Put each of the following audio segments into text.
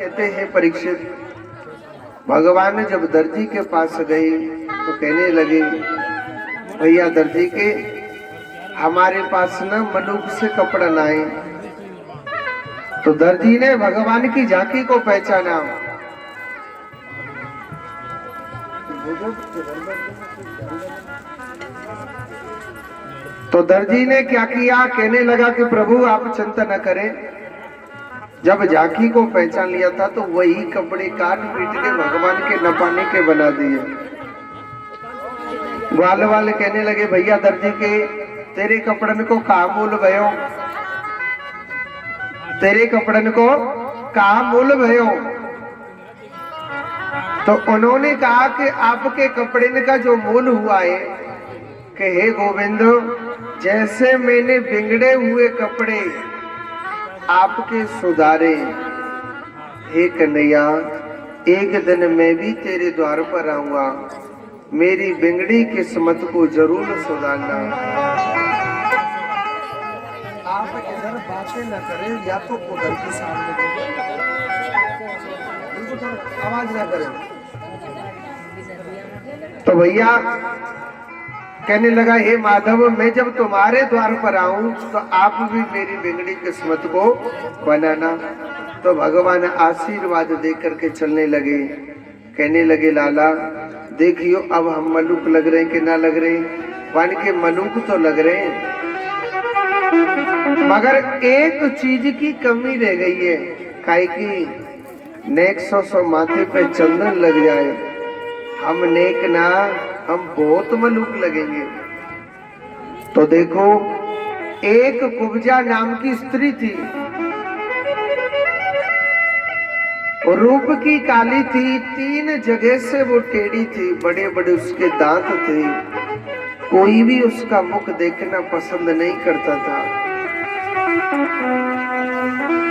कहते हैं परीक्षित, भगवान जब दर्जी के पास गए तो कहने लगे, भैया दर्जी के, हमारे पास न मनुख से कपड़ा ना है। तो दर्जी ने भगवान की झांकी को पहचाना। तो दर्जी ने क्या किया, कहने लगा कि प्रभु आप चिंता न करें, जब झांकी को पहचान लिया था तो वही कपड़े काट पीट के भगवान के नपाने के बना दिए। ग्वाल वाले कहने लगे, भैया दर्जी के, तेरे कपड़न को का मूल भयो, तेरे कपड़न को का मूल भयो। तो उन्होंने कहा कि आपके कपड़े का जो मूल हुआ है कि हे गोविंद, जैसे मैंने बिगड़े हुए कपड़े आपके सुधारे, हे कन्हैया एक दिन मैं भी तेरे द्वार पर आऊंगा, मेरी बिगड़ी किस्मत को जरूर सुधारना। आप इधर बातें न करें या तो उधर के सामने आवाज ना करें। तो भैया कहने लगा, हे माधव, मैं जब तुम्हारे द्वार पर आऊं तो आप भी मेरी बिगड़ी किस्मत को बनाना। तो भगवान आशीर्वाद देकर के चलने लगे। कहने लगे, लाला देखियो अब हम मलूक लग रहे हैं कि ना लग रहे, बन के मलूक तो लग रहे हैं, मगर एक चीज की कमी रह गई है, काहे की नेक सौ माथे पे चंदन लग जाए, हम नेक ना, हम बहुत मलूक लगेंगे। तो देखो, एक कुब्जा नाम की स्त्री थी, रूप की काली थी, 3 जगह से वो टेढ़ी थी, बड़े बड़े उसके दांत थे, कोई भी उसका मुख देखना पसंद नहीं करता था।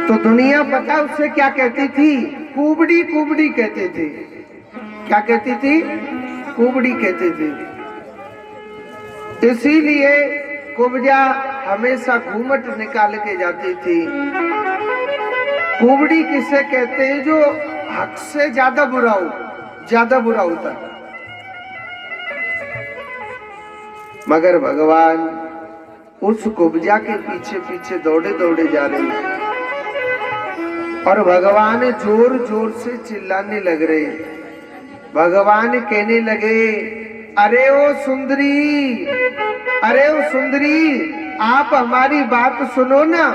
तो दुनिया पता उससे क्या कहती थी, कुबड़ी कुबड़ी कहते थे। क्या कहती थी, कुबड़ी कहते थे। इसीलिए कुब्जा हमेशा घूमट निकाल के जाती थी। कुबड़ी किसे कहते हैं, जो हक से ज्यादा बुरा हो, ज्यादा बुरा होता है। मगर भगवान उस कुब्जा के पीछे पीछे दौड़े दौड़े जा रहे हैं और भगवान जोर जोर से चिल्लाने लग रहे। भगवान कहने लगे, अरे ओ सुंदरी, अरे ओ सुंदरी, आप हमारी बात सुनो ना।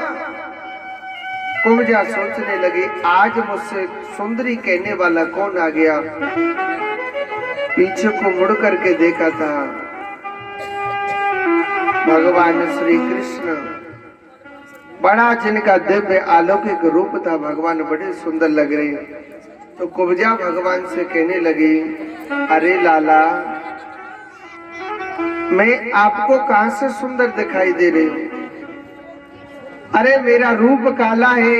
कुब्जा सोचने लगे, आज मुझसे सुंदरी कहने वाला कौन आ गया। पीछे को मुड़ करके देखा था, भगवान श्री कृष्ण, बड़ा जिनका दिव्य अलौकिक रूप था, भगवान बड़े सुंदर लग रहे। तो कुब्जा भगवान से कहने लगी, अरे लाला, मैं आपको कहां से सुंदर दिखाई दे रही हूं, अरे मेरा रूप काला है,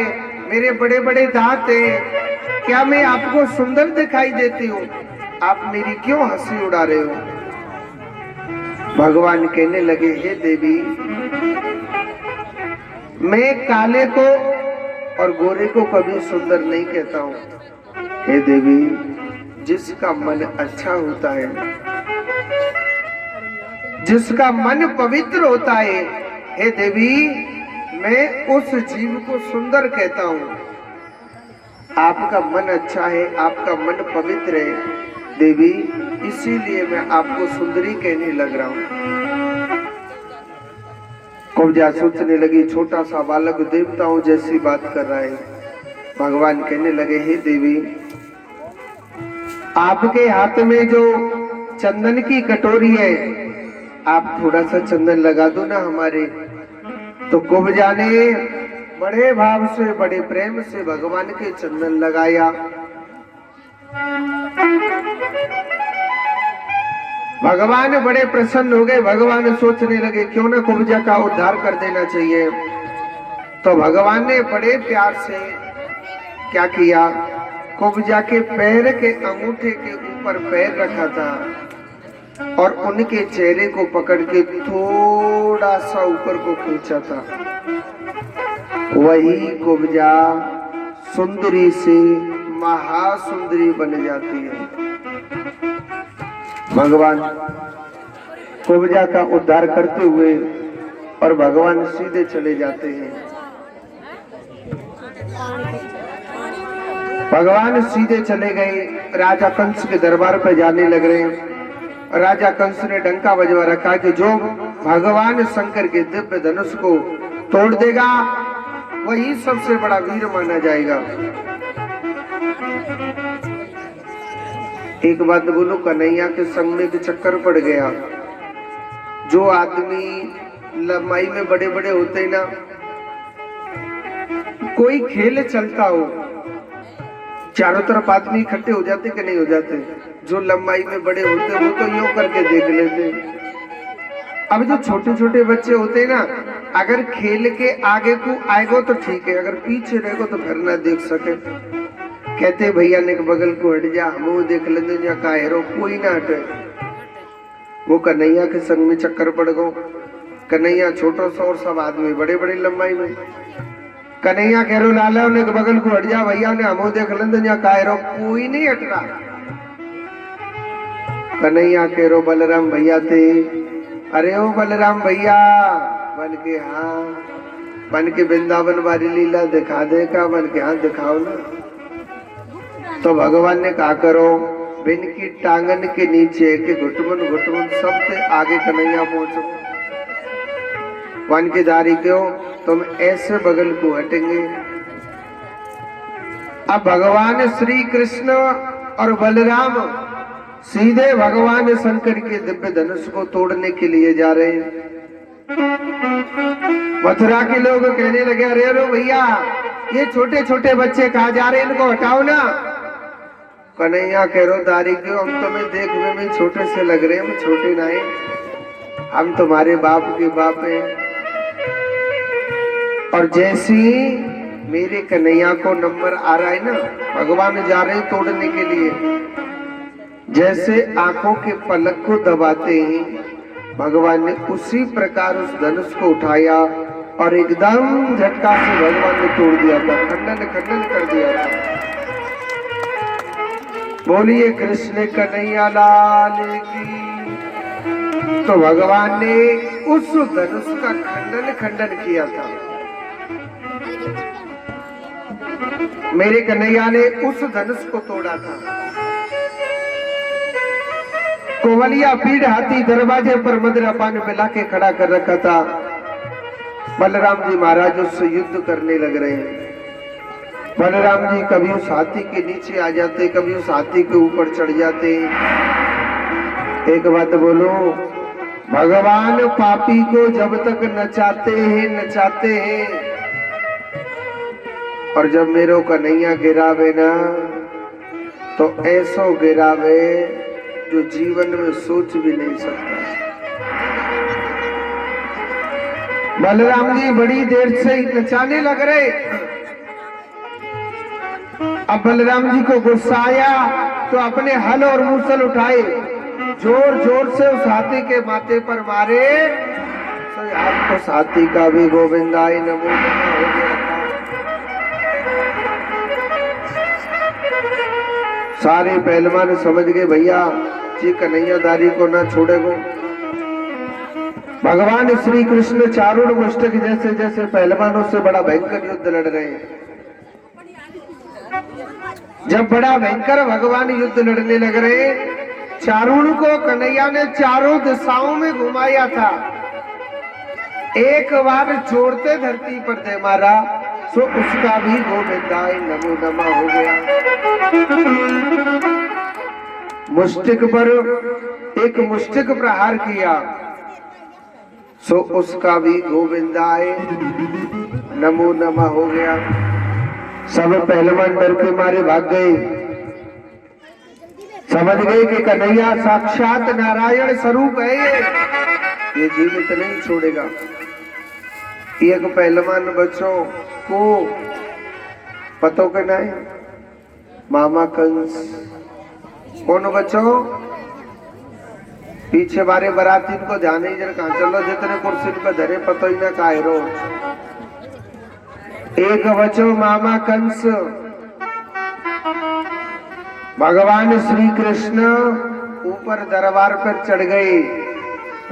मेरे बड़े बड़े दांत हैं, क्या मैं आपको सुंदर दिखाई देती हूँ, आप मेरी क्यों हंसी उड़ा रहे हो। भगवान कहने लगे, हे देवी, मैं काले को और गोरे को कभी सुंदर नहीं कहता हूँ। हे देवी, जिसका मन अच्छा होता है, जिसका मन पवित्र होता है, हे देवी, मैं उस जीव को सुंदर कहता हूँ। आपका मन अच्छा है, आपका मन पवित्र है देवी, इसीलिए मैं आपको सुंदरी कहने लग रहा हूँ। कुब्जा सोचने लगी, छोटा सा बालक देवताओं जैसी बात कर रहा है। भगवान कहने लगे, हे देवी, आपके हाथ में जो चंदन की कटोरी है, आप थोड़ा सा चंदन लगा दो ना हमारे। तो कुब्जा ने बड़े भाव से, बड़े प्रेम से भगवान के चंदन लगाया। भगवान बड़े प्रसन्न हो गए। भगवान सोचने लगे, क्यों ना कुब्जा का उद्धार कर देना चाहिए। तो भगवान ने बड़े प्यार से क्या किया, कुब्जा के पैर के अंगूठे के ऊपर पैर रखा था और उनके चेहरे को पकड़ के थोड़ा सा ऊपर को खींचा था। वही कुब्जा सुंदरी से महासुंदरी बन जाती है। भगवान कुब्जा का उद्धार करते हुए और भगवान सीधे चले जाते हैं। भगवान सीधे चले गए, राजा कंस के दरबार पर जाने लग रहे हैं। राजा कंस ने डंका बजवा रखा कि जो भगवान शंकर के दिव्य धनुष को तोड़ देगा वही सबसे बड़ा वीर माना जाएगा। एक बात बोलो, कन्हैया के संग में चक्कर पड़ गया। जो आदमी लंबाई में बड़े बड़े होते ना, कोई खेल चलता हो चारों तरफ आदमी इकट्ठे हो जाते कि नहीं हो जाते? जो लंबाई में बड़े होते वो तो यूं करके देख लेते। अब जो छोटे छोटे बच्चे होते ना, अगर खेल के आगे को आएगो तो ठीक है, अगर पीछे रहेगो तो फिर ना देख सके। कहते भैया ने बगल को हट जा, हम वो देख लेते या काहेरो, कोई ना हटे। वो कन्हैया के संग में चक्कर पड़ गो। कन्हैया छोटो सा और सब आदमी बड़े बड़े लंबाई में। कन्हैया कह रो लाला ने बगल को हट जा, भैया ने हम देख लेते या काहेरो, कोई नहीं हट रहा। कन्हैया कह रो बलराम भैया थे, अरे ओ बलराम भैया, बन के हाँ, बन के वृंदावन वाली लीला दिखा दे का, बन के हाँ दिखाओ ना। तो भगवान ने कहा करो, बिन की टांगन के नीचे के घुटमन घुटमन सबसे आगे कन्हैया पहुंचो। वन की दारी क्यों, तुम ऐसे बगल को हटेंगे। अब भगवान श्री कृष्ण और बलराम सीधे भगवान शंकर के दिव्य धनुष को तोड़ने के लिए जा रहे हैं। मथुरा के लोग कहने लगे, अरे रो भैया, ये छोटे छोटे बच्चे कहाँ जा रहे हैं, इनको हटाओ ना। कन्हैया कह रो दारी क्यों, हम तुम्हें देखने में छोटे से लग रहे हैं, हम छोटे नहीं, हम तुम्हारे बाप के बाप हैं। और जैसी मेरे कन्हैया को नंबर आ रहा है ना, भगवान जा रहे हैं तोड़ने के लिए, जैसे आंखों के पलक को दबाते हैं भगवान ने उसी प्रकार उस धनुष को उठाया और एकदम झटका से भगवान ने तोड़ दिया था, खंडन खंडन कर दिया था। बोलिए कृष्ण कन्हैया लाल की। तो भगवान ने उस धनुष का खंडन खंडन किया था। मेरे कन्हैया ने उस धनुष को तोड़ा था। कोवलिया पीढ़ हाथी दरवाजे पर मदिरा पान पिला के खड़ा कर रखा था। बलराम जी महाराज उससे युद्ध करने लग रहे हैं। बलराम जी कभी उस हाथी के नीचे आ जाते, कभी उस हाथी के ऊपर चढ़ जाते। एक बात बोलो, भगवान पापी को जब तक नचाते हैं, और जब मेरो कन्हैया गिरावे ना तो ऐसो गिरावे जो जीवन में सोच भी नहीं सकता। बलराम जी बड़ी देर से नचाने लग रहे। अब बलराम जी को गुस्सा आया तो अपने हल और मूसल उठाए, जोर जोर से उस हाथी के माथे पर मारे। तो आपको हाथी का भी गोविंदाई नमो नमः हो गया था। सारे पहलवान समझ गए भैया जी कन्हैयादारी को ना छोड़ेगो। भगवान श्री कृष्ण चारुण मुष्टक जैसे जैसे पहलवानों से बड़ा भयंकर युद्ध लड़ रहे हैं। जब बड़ा भयंकर भगवान युद्ध लड़ने लग रहे, चारुण को कन्हैया ने चारों दिशाओं में घुमाया था। एक बार जोड़ते धरती पर दे मारा तो उसका भी गोविंदाय नमो नमः हो गया। मुष्टिक पर एक मुष्टिक प्रहार किया सो उसका भी गोविंदाय नमो नमः हो गया। सब पहलवान डर के मारे भाग गए। समझ गए कि कन्हैया साक्षात नारायण स्वरूप है, ये जीवित नहीं छोड़ेगा। एक पहलवान बच्चों को पतो के नहीं, मामा कंस। कौन बच्चों? पीछे बारे बराती को ध्यान ही जन कहा चलो, जितने कुर्सी पे धरे पतो ही ना कायरो। एक बच्चों मामा कंस भगवान श्री कृष्ण ऊपर दरबार पर चढ़ गए।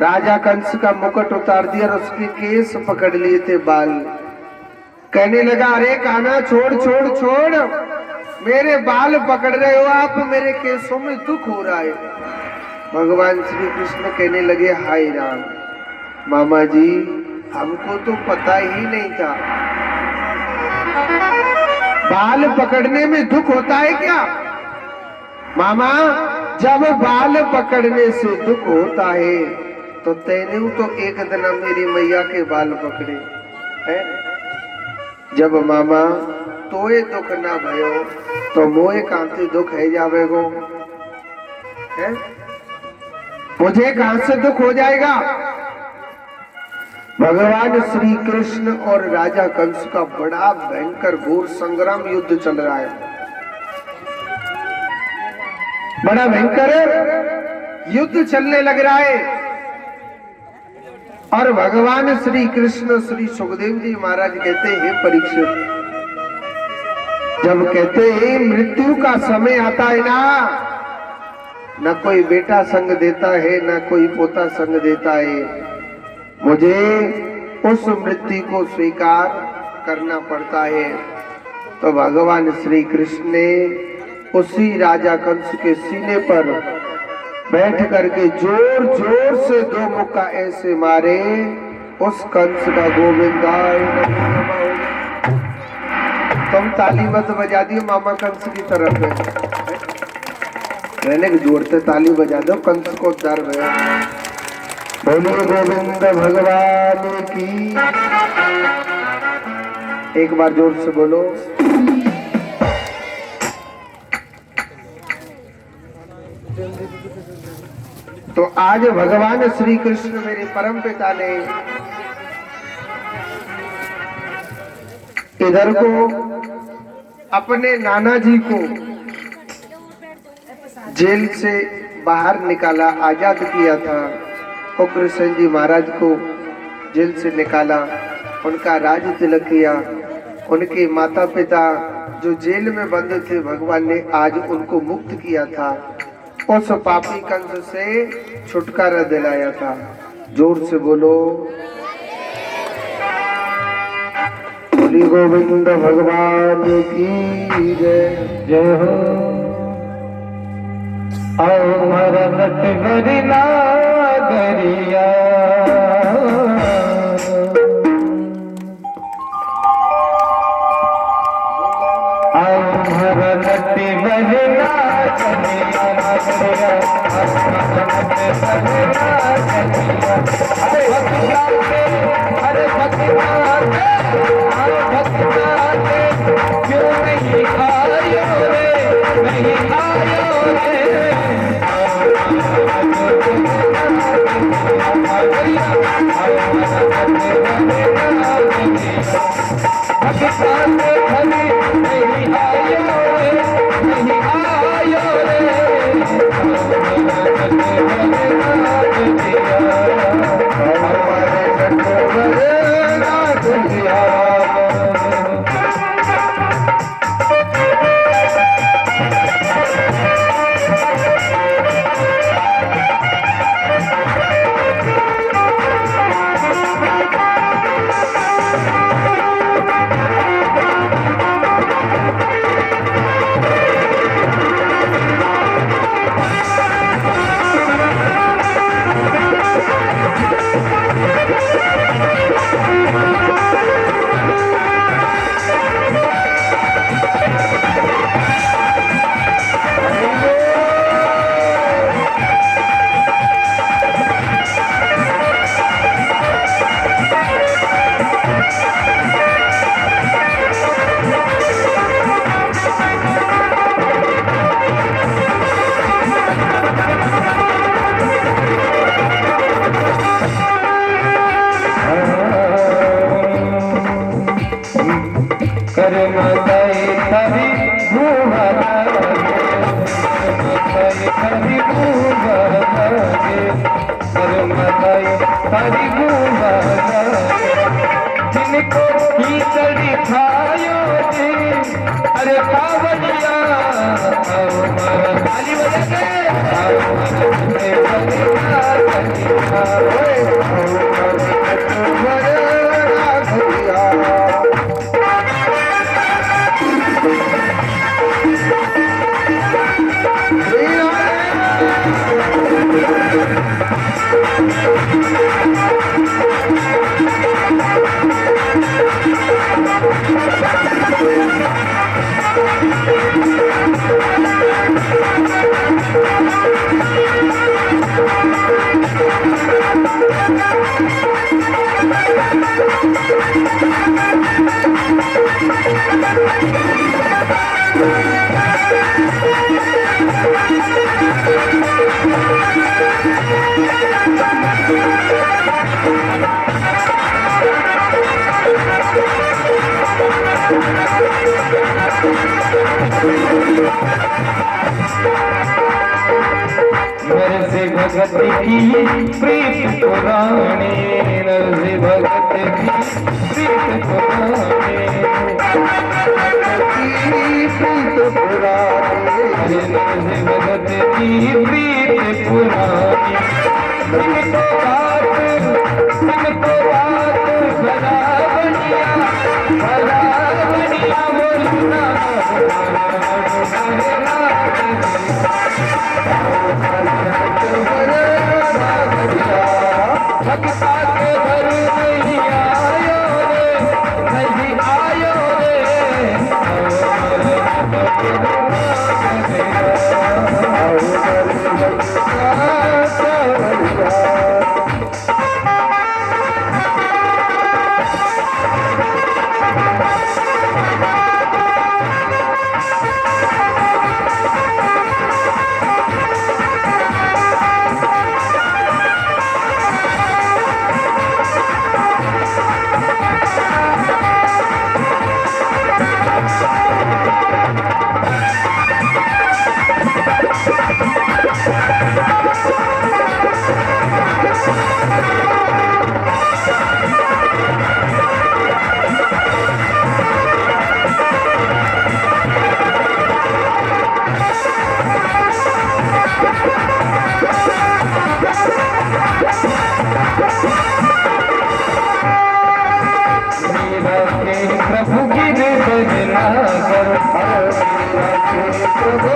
राजा कंस का मुकुट उतार दिया और उसके केस पकड़ लिए थे, बाल। कहने लगा, अरे कान्हा छोड़ छोड़ छोड़, मेरे बाल पकड़ रहे हो आप, मेरे केसों में दुख हो रहा है। भगवान श्री कृष्ण कहने लगे, हाय राम, मामा जी हमको तो पता ही नहीं था, बाल पकड़ने में दुख होता है क्या? मामा, जब बाल पकड़ने से दुख होता है तो तैने तो एक दिन मेरी मैया के बाल पकड़े है। जब मामा तोए दुख ना भयो तो मोए कांति दुख है जावेगो है? मुझे कहां से दुख हो जाएगा? भगवान श्री कृष्ण और राजा कंस का बड़ा भयंकर घोर संग्राम युद्ध चल रहा है। बड़ा भयंकर युद्ध चलने लग रहा है। और भगवान श्री कृष्ण श्री सुखदेव जी महाराज कहते हैं, परीक्षित, जब कहते हैं मृत्यु का समय आता है ना, न कोई बेटा संग देता है, न कोई पोता संग देता है, मुझे उस मृत्यु को स्वीकार करना पड़ता है। तो भगवान श्री कृष्ण ने उसी राजा कंस के सीने पर बैठ करके जोर जोर से दो मुक्का ऐसे मारे, उस कंस का गोविंदाय नमः। तुम ताली मत बजा दियो मामा कंस की तरफ है, मैंने जोर से ताली बजा दो, कंस को डर है। बोलो गोविंद भगवान की, एक बार जोर से बोलो। तो आज भगवान श्री कृष्ण मेरे परम पिता ने इधर को अपने नाना जी को जेल से बाहर निकाला, आजाद किया था। उग्रसेन जी महाराज को जेल से निकाला, उनका राज तिलक किया। उनके माता पिता जो जेल में बंद थे, भगवान ने आज उनको मुक्त किया था, उस पापी कंस से छुटकारा दिलाया था। जोर से बोलो, बोली गोविंद भगवान की जय। जय हो। आओ हर नटवरी नागरिया, आओ हर नटवरी नागरिया, अरे भक्ति क्यों नहीं आयो रे, नहीं आयो रे, जिनको खींचड़ी खायो अरे कावड़िया नरसी भगत की प्रीत पुरानी, नरसी भगत की प्रीत पुरानी, प्रीत पुरानी, नरसी भगत की प्रीत पुरानी। तुमको बात भला बनिया बोलना भक्ता के घर नहीं आयो रे, नहीं आयो प्रभु गिर बजना कर, प्रभु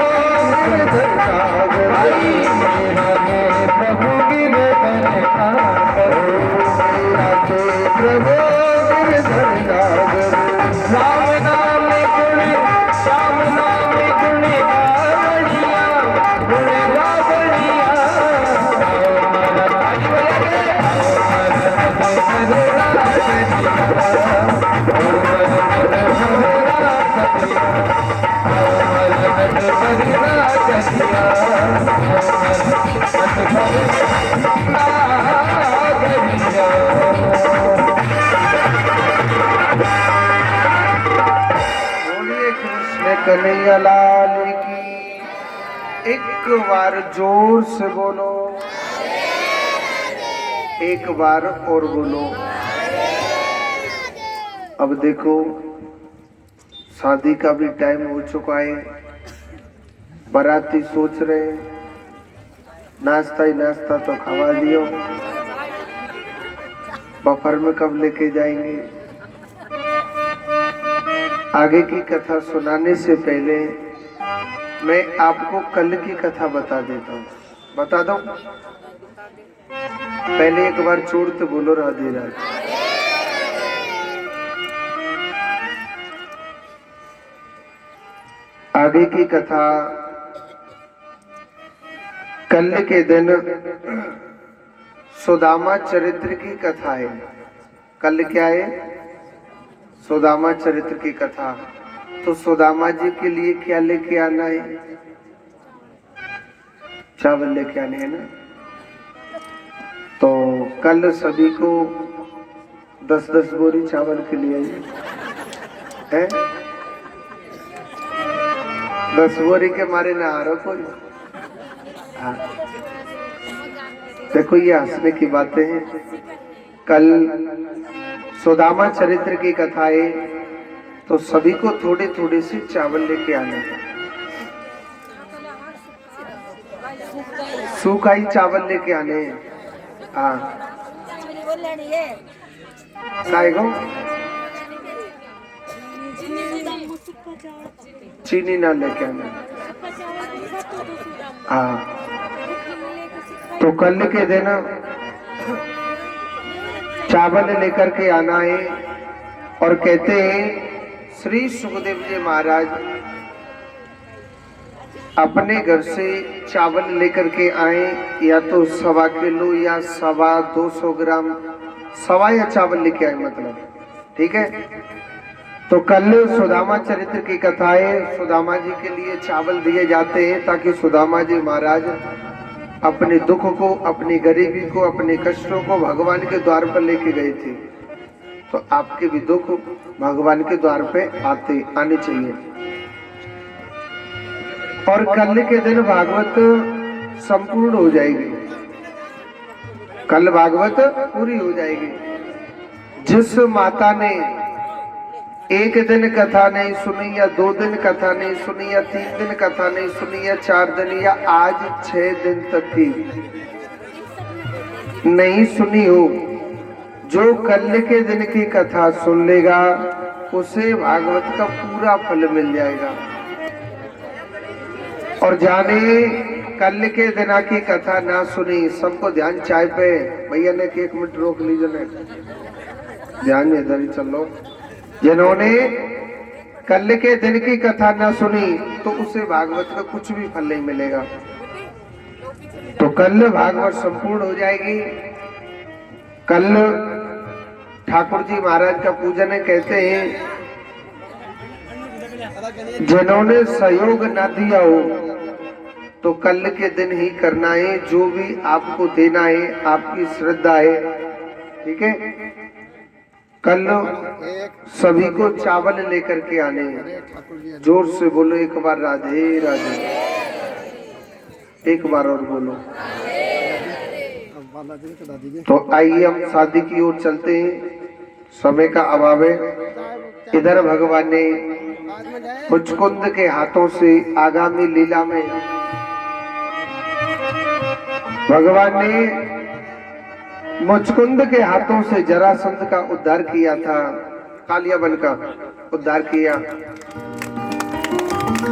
गिर बजना कर, प्रभु राम नाम गुण, श्याम नाम गुण गावड़िया, गुण गावड़िया। बोलिए कृष्ण कन्हैया लाल की। एक बार जोर से बोलो, एक बार और बोलो। अब देखो शादी का भी टाइम हो चुका है, बाराती सोच रहे हैं नाश्ता ही नाश्ता तो खवा दियो, बफर में कब लेके जाएंगे। आगे की कथा सुनाने से पहले मैं आपको कल की कथा बता देता हूँ। बता दो, पहले एक बार छोड़ तो बोलो राधे राधे। आगे की कथा कल के दिन सुदामा चरित्र की कथा है। कल क्या है? सुदामा चरित्र की कथा। तो सुदामा जी के लिए क्या लेके आना है? चावल लेके आने हैं ना। तो कल सभी को 10-10 बोरी चावल के लिए है। 10 बोरी के मारे ना आ रहा कोई। हाँ। देखो ये हंसने की बातें हैं। कल सुदामा चरित्र की कथा है, तो सभी को थोड़े थोड़े से चावल लेके आना है। सूखा ही चावल लेके आने हैं। हाँ काय गो चीनी ना लेके आना। हाँ तो कल के दिन चावल लेकर के आना है। और कहते हैं श्री सुखदेव जी महाराज अपने घर से चावल लेकर के आए, या तो 1.25 किलो या 250 ग्राम सवा या चावल लेके आए, मतलब ठीक है। तो कल सुदामा चरित्र की कथा है। सुदामा जी के लिए चावल दिए जाते हैं ताकि सुदामा जी महाराज अपने दुख को, अपनी गरीबी को, अपने कष्टों को भगवान के द्वार पर लेके गए थे। तो आपके भी दुख भगवान के द्वार पे आने चाहिए। और कल के दिन भागवत संपूर्ण हो जाएगी। कल भागवत पूरी हो जाएगी। जिस माता ने एक दिन कथा नहीं सुनी या 2 दिन कथा नहीं सुनी या 3 दिन कथा नहीं सुनी या 4 दिन या आज 6 दिन तक की नहीं सुनी हो, जो कल के दिन की कथा सुन लेगा उसे भागवत का पूरा फल मिल जाएगा। और जाने कल के दिना की कथा ना सुनी, सबको ध्यान चाय पे। भैया ने 1 मिनट रोक लीजिए, ध्यान इधर ही चलो। जिन्होंने कल के दिन की कथा ना सुनी तो उसे भागवत का कुछ भी फल नहीं मिलेगा। तो कल भागवत संपूर्ण हो जाएगी। कल ठाकुर जी महाराज का पूजन है। कहते हैं जिन्होंने सहयोग ना दिया हो तो कल के दिन ही करना है। जो भी आपको देना है, आपकी श्रद्धा है, ठीक है। कल सभी को चावल लेकर के आने हैं। जोर से बोलो एक बार राधे राधे, एक बार और बोलो। तो आइए हम शादी की ओर चलते हैं, समय का अभाव है। इधर भगवान ने मुचकुंद के हाथों से आगामी लीला में भगवान ने मुचकुंद के हाथों से जरासंध का उद्धार किया था, कालियाबन का उद्धार किया।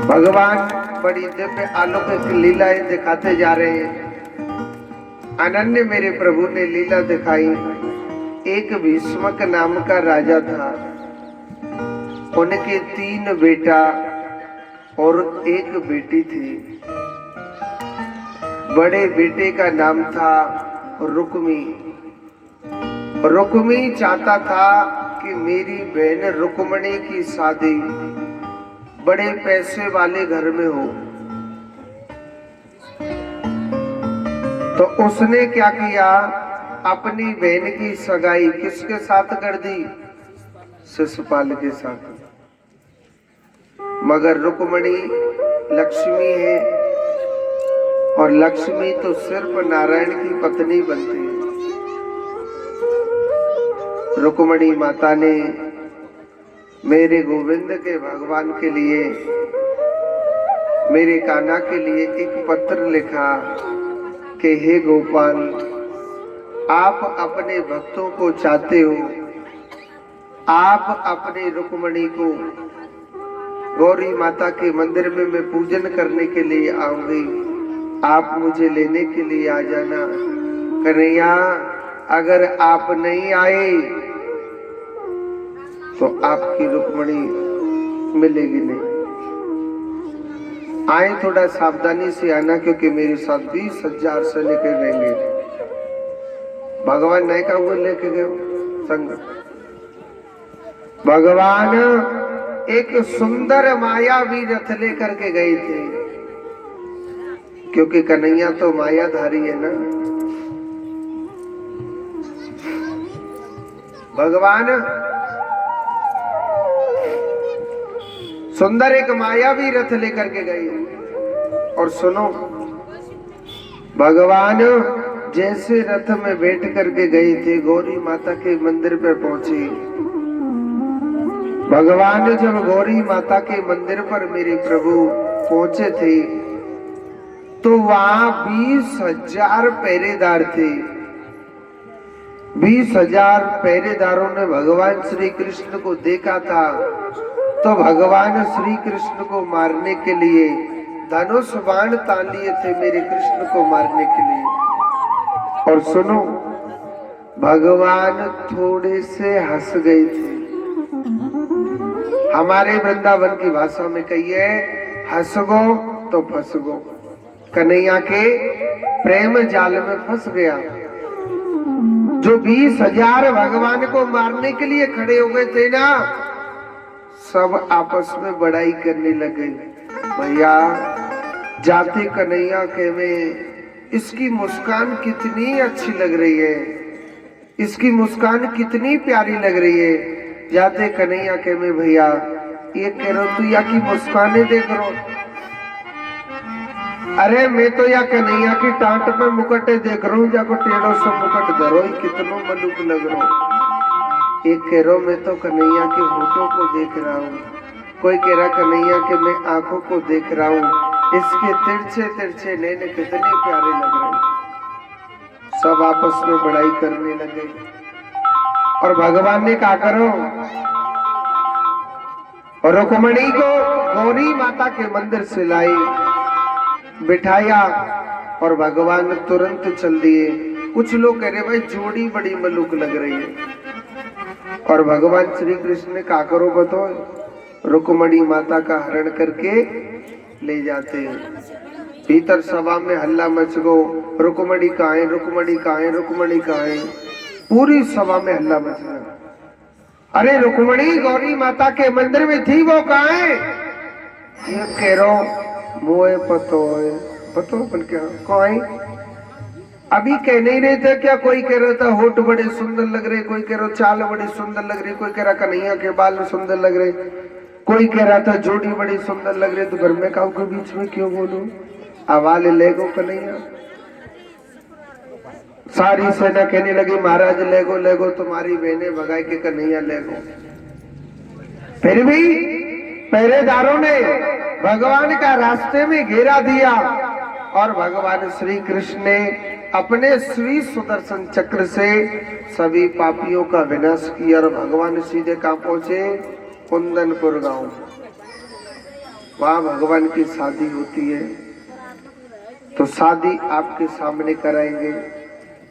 भगवान बड़ी दिव्य अलौकिक लीलाएं दिखाते जा रहे हैं। अनन्य मेरे प्रभु ने लीला दिखाई। एक भीष्मक नाम का राजा था, उनके 3 बेटा और 1 बेटी थी। बड़े बेटे का नाम था रुक्मी। रुक्मी चाहता था कि मेरी बहन रुक्मणी की शादी बड़े पैसे वाले घर में हो। तो उसने क्या किया, अपनी बहन की सगाई किसके साथ कर दी? शिशुपाल के साथ। मगर रुक्मणी लक्ष्मी है और लक्ष्मी तो सिर्फ नारायण की पत्नी बनती है। रुक्मणी माता ने मेरे गोविंद के भगवान के लिए, मेरे कान्हा के लिए एक पत्र लिखा कि हे गोपाल, आप अपने भक्तों को चाहते हो, आप अपने रुक्मणी को गौरी माता के मंदिर में मैं पूजन करने के लिए आऊंगी, आप मुझे लेने के लिए आ जाना। कन्हैया अगर आप नहीं आए तो आपकी रुक्मणी मिलेगी नहीं। आए थोड़ा सावधानी से आना, क्योंकि मेरे साथ 20,000 सैनिक रहेंगे। भगवान नहीं का हुए लेके गए संग। भगवान एक सुंदर मायावी रथ लेकर के गए थे, क्योंकि कन्हैया तो मायाधारी है ना। भगवान सुंदर एक मायावी रथ लेकर के गए। और सुनो, भगवान जैसे रथ में बैठ करके गए थे, गौरी माता के मंदिर पे पहुंचे। भगवान जब गौरी माता के मंदिर पर मेरे प्रभु पहुंचे थे तो वहां 20,000 पहरेदार थे। 20,000 पहरेदारों ने भगवान श्री कृष्ण को देखा था। तो भगवान श्री कृष्ण को मारने के लिए धनुष बाण तान लिए थे, मेरे कृष्ण को मारने के लिए। और सुनो, भगवान थोड़े से हंस गए थे। हमारे वृंदावन की भाषा में कहिए, हंस गो तो फंस गो। कन्हैया के प्रेम जाल में फंस गया। जो 20,000 भगवान को मारने के लिए खड़े हो गए थे ना, सब आपस में बड़ाई करने लगे। भैया जाते कन्हैया के में इसकी मुस्कान कितनी अच्छी लग रही है, इसकी मुस्कान कितनी प्यारी लग रही है। जाते कन्हैया के में भैया ये कह रो तू या की मुस्काने देख रो। अरे मैं तो या कन्हैया की टांट पे मुकटे देख रहा हूँ, जाको टेढ़ो से मुकट धरो ही कितनो मलुक लग रहा हूँ। एक कह रहा मैं तो कन्हैया के होठों को देख रहा हूँ, कोई कह रहा कन्हैया के मैं आंखों को देख रहा हूँ, इसके तिरछे तिरछे नैने कितने प्यारे लग रहे हैं। सब आपस में बड़ाई करने लगे और भगवान ने क्या करो, और रुक्मणी को गौरी माता के मंदिर से लाई, बिठाया और भगवान तुरंत चल दिए। कुछ लोग कह रहे भाई जोड़ी बड़ी मलुक लग रही है, और भगवान श्री कृष्ण ने क्या करो बताओ, रुक्मणी माता का हरण करके ले जाते हैं। भीतर सभा में हल्ला मच गो, रुक्मणी कहाँ है, रुक्मणी कहाँ है, रुक्मणी कहाँ है, पूरी सभा में हल्ला मच गया। अरे रुक्मणी गौरी माता के मंदिर में थी, वो कहाँ है? ये कह रहा मोए पतो है, पतो अपन क्या कोई अभी कह नहीं रहे थे क्या? कोई कह रहा था होठ बड़े सुंदर लग रहे, कोई कह रहा चाल बड़ी सुंदर लग रही, कोई कह रहा कन्हैया के बाल सुंदर लग रहे, कोई कह रहा था जोड़ी बड़ी सुंदर लग रही। तो घर में काऊ के बीच में क्यों बोलूं? आवाज ले गो कन्हैया। सारी सेना कहने लगी महाराज ले गो, तुम्हारी बहनें भगाई के कन्हैया ले गो। फिर भी पहरेदारों ने भगवान का रास्ते में घेरा दिया और भगवान श्री कृष्ण ने अपने श्री सुदर्शन चक्र से सभी पापियों का विनाश किया और भगवान सीधे कहां पहुंचे? कुंदनपुर गांव। वहां भगवान की शादी होती है, तो शादी आपके सामने कराएंगे।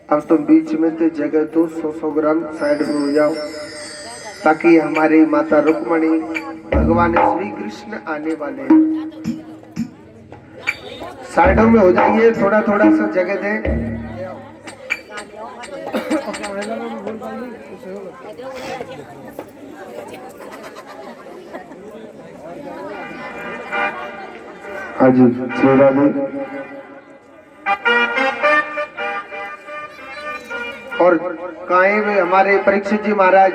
अब तुम बीच में तो जगह दो, 100 ग्राम साइड में हो जाओ, ताकि हमारी माता रुक्मणी भगवान श्री कृष्ण आने वाले हैं। साइडों में हो जाइए, थोड़ा थोड़ा सा जगह दें। हाँ जी, श्री राधे। और काहे में हमारे परीक्षित जी महाराज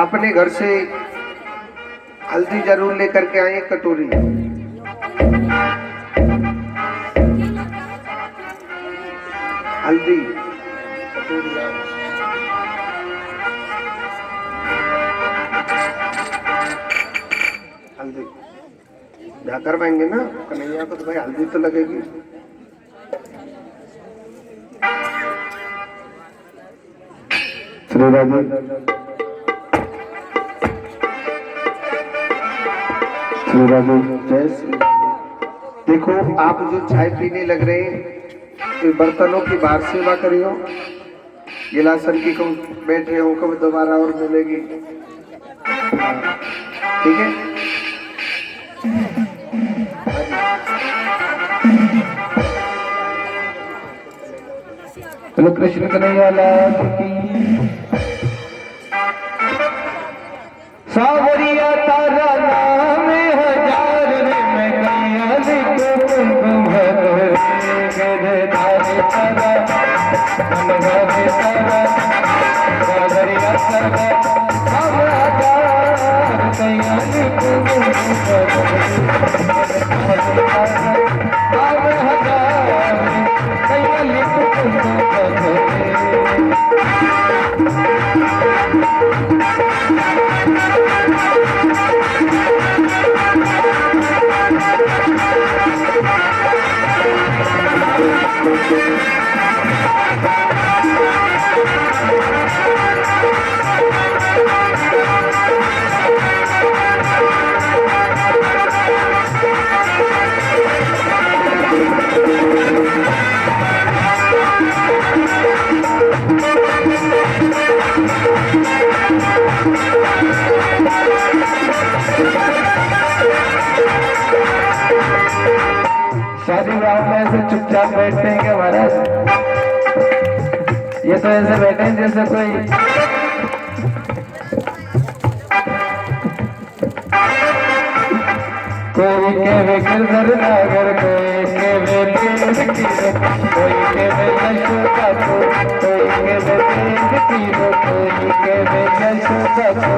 अपने घर से हल्दी जरूर लेकर के आए, कटोरी। हल्दी कटोरी हल्दी जाकर पाएंगे ना कन्हैया को, तो भाई हल्दी तो लगेगी। श्री राधे। श्री राधे, जय श्री राधे। देखो आप जो चाय पीने लग रहे हैं, तो बर्तनों की बाहर सेवा करियो, गिलासन की कम बैठ रहे हो, कब दोबारा और मिलेगी, ठीक है? चलो कृष्ण कन्हैया लाल की। सावरिया तारा नाम हजार रे, मैं गया लिखो कुमकुम भर गिरधारी तारा मन भावे तारा सावरिया तारा हम हजार गया लिखो कुमकुम भर हम हजार गया लिखो कुमकुम शादी ब्याह में ऐसे चुपचाप बैठते हैं क्या महाराज? ये तो ऐसे बैठे हैं जैसे कोई के वे गिरधर नागर, कोई के वे देव तीर, कोई के वे यशोदा को, कोई के वे देव तीर, कोई के वे यशोदा को,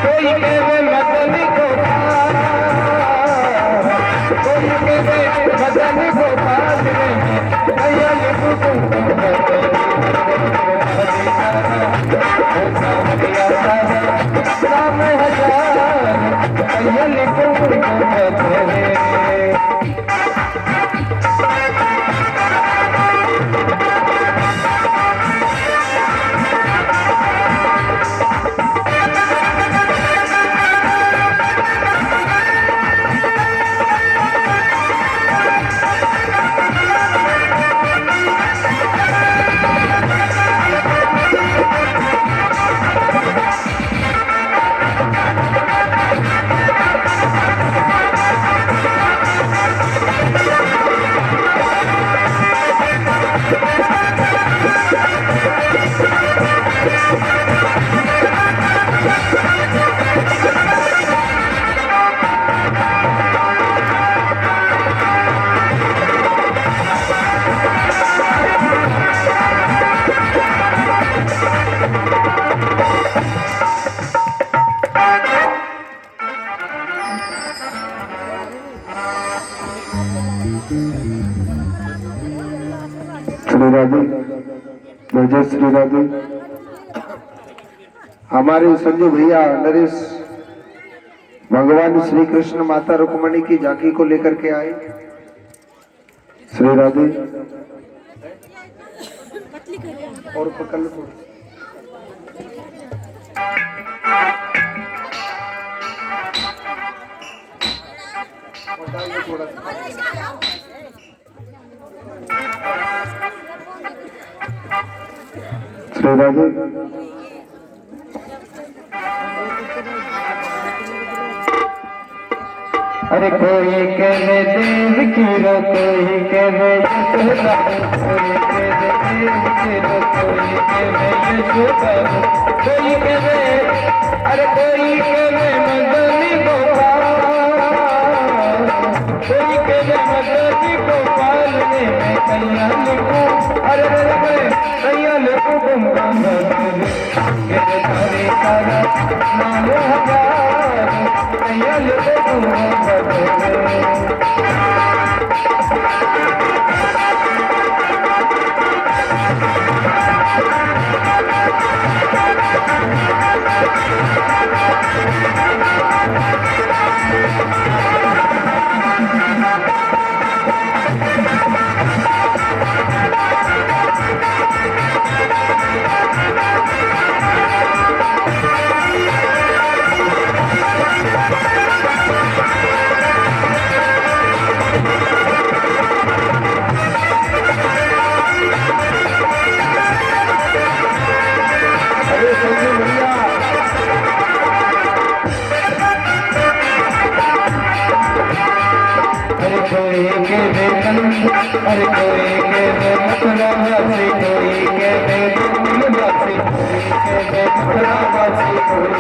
कोई के वे मदन को लाल गोपाल कैया लिखूं तुमको नाम हजार कैया लिखूं तुमको श्री राधे जय श्री राधे। हमारे संजू भैया नरेश भगवान श्री कृष्ण माता रुक्मणी की झांकी को लेकर के आए। श्री राधे और पकड़ लो थोड़ा श्री राधे अरे कोई कहे देव की रो कोई कहे यशोदा कोई कहे देव की रो कोई कहे यशोदा कोई कहे अरे कोई कहे मदनी गोपाल कोई कहे मदनी गोपाल ने मैं कैया लिखूं अरे मैं कैया लिखूं तुम तेरे तारे तारा नाम हजार कैया लिखूं तुम अरे कोई के दे मथुरा वासी कोई के दे गोकुल वासी कोई के दे मथुरा वासी कोई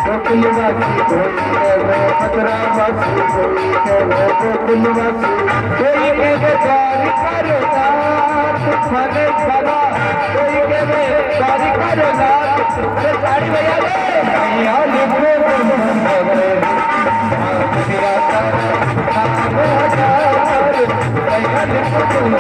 गोकुल वासी कोई के दे मथुरा वासी कोई के दे गोकुल वासी कोई के दे द्वारिका रोनाथ फने बाबा कोई के दे द्वारिका रोनाथ से साड़ी बजा ले कैया लिखो तुम तेरा नाम हजार कैया लिखो तुम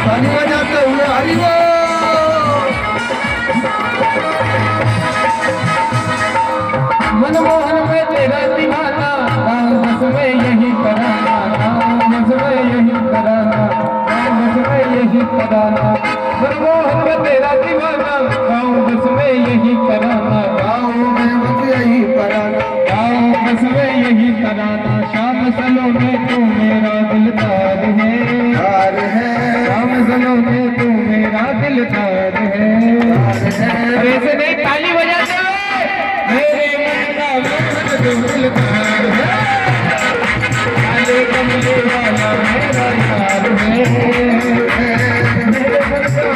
ताली बजाते हुए हरि बोल। मनमोहन में तेरा दीवाना, बस में यही कराना, बस में यही कराना, बस में यही कराना। मनमोहन में तेरा दीवाना, बस में यही कराना, में बस यही कराना, बस में यही कराना। शाम सलोने तू मेरा दिलदार है, शाम सलोने तू मेरा दिलदार है। अरे से नहीं ताली बजा दो, मेरे मन का दिलदार है, काले कमले वाला मेरा यार है, मेरे मन का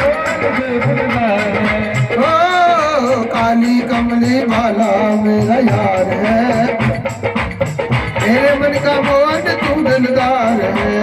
दिलदार है। ओ काली कमली वाला मेरा यार है, मेरे मन का मोहन तू दिलदार है।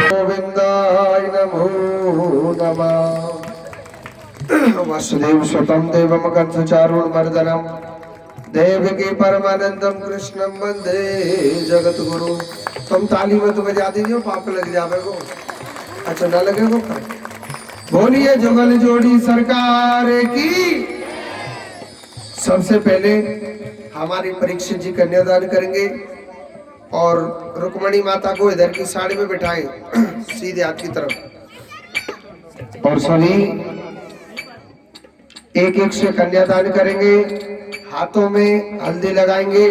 गोविंदाय नमो नमः। वसुदेव सुतं देवं कंसचारूढमर्दनं देवकी परमानंदम कृष्णं वंदे जगद्गुरु। तुम ताली में तो बजा दीजिए, पाप लग जावे को। अच्छा ना लगे को। बोलिए जुगल जोड़ी सरकार की। सबसे पहले हमारी परीक्षित जी कन्यादान करेंगे और रुक्मणी माता को इधर की साड़ी में बिठाएं सीधे हाथ की तरफ, और सभी एक एक से कन्यादान करेंगे, हाथों में हल्दी लगाएंगे।